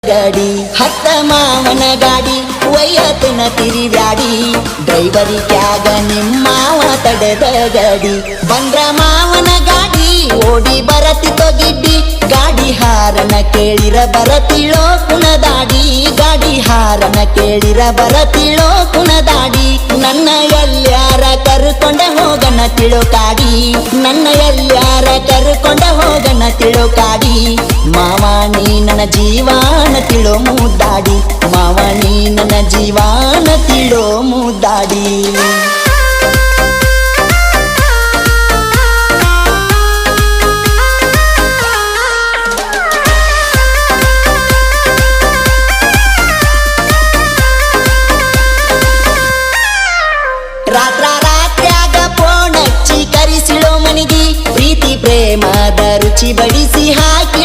ಗಡಿ ಹತ್ತ ಮಾವನ ಗಾಡಿ ವಯ್ಯತನ ತಿರಿವ್ಯಾಡಿ ಡ್ರೈವರಿಗ್ಯಾಗ ನಿಮ್ಮಾವ ತಡೆದ ಗಡಿ ಬಂದ್ರ ಮಾವನ ಗಾಡಿ ಓಡಿ ಬರತಿತೋ ಗಿಡ್ಡಿ ಗಾಡಿ ಹಾರನ ಕೇಳಿರ ಬರತಿಳೋ ಕುಣದಾಡಿ ಗಾಡಿ ಹಾರನ ಕೇಳಿರ ಬರತಿಳೋ ಕುಣದಾಡಿ ನನ್ನ ಎಲ್ಲ್ಯಾರ ಕರ್ಕೊಂಡ ಹೋಗನ ತಿಳುಕಾಡಿ ನನ್ನ ಎಲ್ಲ್ಯಾರ ಕರ್ಕೊಂಡ ಹೋಗನ ತಿಳುಕಾಡಿ ಮಾವ ನೀ ನನ್ನ ಜೀವಾನ ತಿಳೋ ಮುದ್ದಾಡಿ ಮಾವ ನೀ ನನ್ನ ಜೀವಾನ ತಿಳೋ ಮುದ್ದಾಡಿ ರಾತ್ರ್ಯಾಗ ಫೋನ್ ಹಚ್ಚಿ ಕರಿಸಿಳೋ ಮನಿಗಿ ಪ್ರೀತಿ ಪ್ರೇಮದ ರುಚಿ ಬಡಿಸಿ ಹಾಕಿ